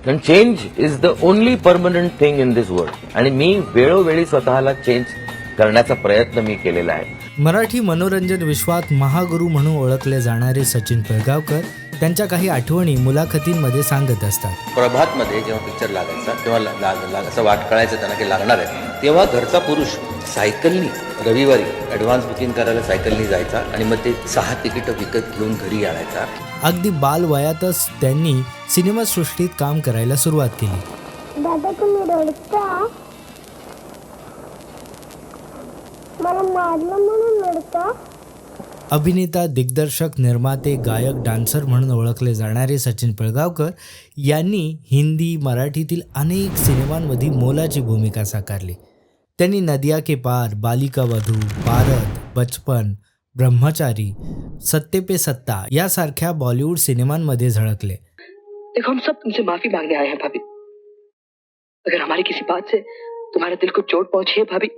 कारण change is the only permanent thing in this world. आणि मी वेळोवेळी स्वतःला चेंज करण्याचा प्रयत्न मी केलेला आहे. मराठी मनोरंजन विश्वात महागुरू म्हणून ओळखले जाणारे सचिन पिळगावकर त्यांच्या काही आठवणी मुलाखतींमध्ये सांगत असतात. प्रभातमध्ये जेव्हा पिक्चर लागायचा तेव्हा असं वाट कळायचं त्यांना की लागणार आहे, तेव्हा घरचा पुरुष सायकलनी रविवारी ॲडव्हान्स बुकिंग करायला सायकलनी जायचा आणि मग ते 6 तिकीटं विकत घेऊन घरी आणायचा. अगदी बालवयातच त्यांनी सिनेमासृष्टीत काम करायला सुरुवात केली. दादा तुम्ही रडता? मला मारलं म्हणून रडता? अभिनेता, दिग्दर्शक, निर्माते, गायक, डान्सर म्हणून ओळखले जाणारे सचिन पिळगावकर यांनी हिंदी, मराठीतील अनेक सिनेमांमध्ये मोलाची भूमिका साकारली. त्यांनी नदिया के पार, बालिका वधू, भारत, बचपन, ब्रह्मचारी, सत्ते पे सत्ता यासारख्या बॉलिवूड सिनेमांमध्ये झळकले. देखो हम सब तुमसे माफी मांगने आए हैं भाभी. अगर हमारी किसी बात से तुम्हारे दिल को चोट पहुंची है भाभी,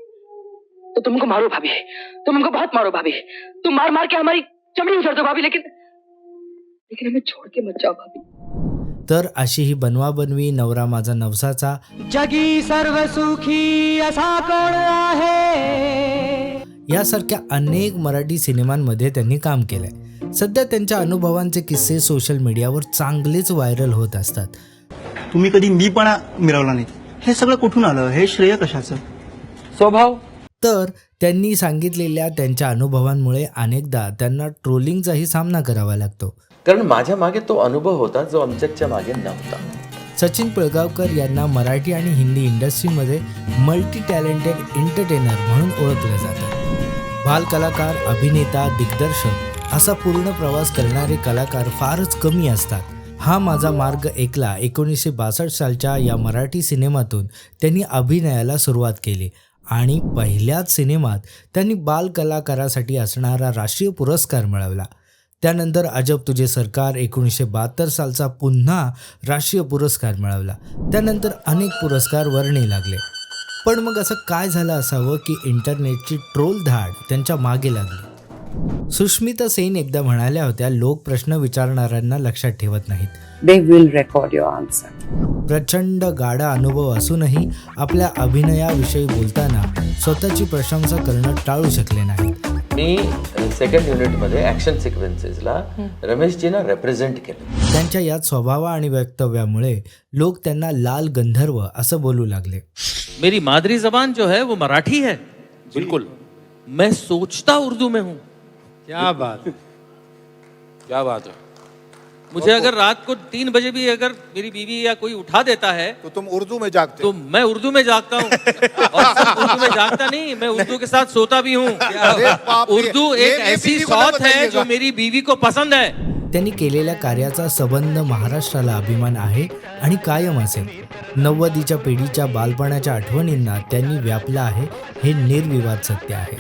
तो तुमको मारो भाभी, तुम हमको बहुत मारो भाभी, तुम मार मार के हमारी चमड़ी उतार दो भाभी, लेकिन हमें छोड़ के मत जाओ भाभी. तर अशी ही बनवाबनवी, नवरा माझा नवसाचा, जगी सर्व सुखी असा कोण आहे, यासारख्या अनेक मराठी सिनेमांमध्ये त्यांनी काम केलंय. सध्या त्यांच्या अनुभवांचे किस्से सोशल मीडियावर चांगलेच व्हायरल होत असतात. तुम्ही कधी मीपणा मिरवला नाही, हे सगळं कुठून आलं? हे श्रेय कशाचं? स्वभाव. तर त्यांनी सांगितलेल्या त्यांच्या अनुभवांमुळे अनेकदा त्यांना ट्रोलिंगचाही सामना करावा लागतो. कारण माझ्या मागे तो अनुभव होता जो आमच्याच्या मागे नव्हता. सचिन पिळगावकर यांना मराठी आणि हिंदी इंडस्ट्रीमध्ये मल्टी टॅलेंटेड एंटरटेनर म्हणून ओळखलं जातं. बालकलाकार, अभिनेता, दिग्दर्शक असा पूर्ण प्रवास करणारे कलाकार फारच कमी असतात. हा माझा मार्ग एकला 1962 सालच्या या मराठी सिनेमातून त्यांनी अभिनयाला सुरुवात केली आणि पहिल्याच सिनेमात त्यांनी बालकलाकारासाठी असणारा राष्ट्रीय पुरस्कार मिळवला. त्यानंतर अजब तुझे सरकार 1972 सालचा पुन्हा राष्ट्रीय पुरस्कार मिळवला. त्यानंतर अनेक पुरस्कार वर्णी लागले. पण मग असं काय झालं असावं की इंटरनेटची ट्रोल धाड त्यांच्या मागे लागली. सुष्मिता सेन एकदा म्हणाल्या होत्या, लोक प्रश्न विचारणाऱ्यांना लक्षात ठेवत नाहीत. They will record your answer. प्रचंड गाढा अनुभव असूनही आपल्या अभिनयाविषयी बोलताना स्वतःची प्रशंसा करणं टाळू शकले नाही. मी सेकंड युनिटमध्ये ॲक्शन सिक्वेन्सेसला रमेशजींना रिप्रेझेंट केलं. त्यांच्या याच स्वभावा आणि वक्तव्यामुळे लोक त्यांना लाल गंधर्व असं बोलू लागले. मेरी मादरी जबान जो है वो मराठी है. बिल्कुल. मैं सोचता उर्दू में हूँ. क्या बात है. मुझे अगर रात को 3 बजे भी अगर मेरी बीवी या कोई उठा देता है तो तुम उर्दू में जागते तो मैं उर्दू में जागता हूँ. और सिर्फ उर्दू में जागता नहीं, मैं उर्दू के साथ सोता भी हूँ. उर्दू एक ऐसी सौत है जो मेरी बीवी को पसंद है. त्यांनी केलेल्या कार्याचा संबंध महाराष्ट्राला अभिमान आहे आणि कायम असेल. 90च्या पिढीच्या बालपणाच्या आठवणींना त्यांनी व्यापलं आहे, हे निर्विवाद सत्य आहे.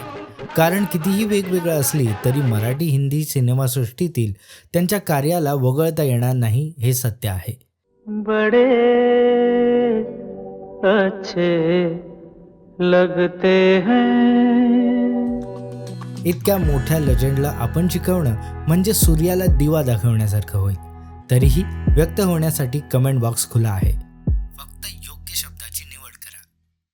कारण कितीही वेगवेगळं असली तरी मराठी, हिंदी सिनेमासृष्टीतील त्यांच्या कार्याला वगळता येणार नाही, हे सत्य आहे. बड़े अच्छे लगते हैं. इतक्या मोठ्या लेजंडला आपण शिकवणं म्हणजे सूर्याला दिवा दाखवण्यासारखं होईल. तरीही व्यक्त होण्यासाठी कमेंट बॉक्स खुला आहे. फक्त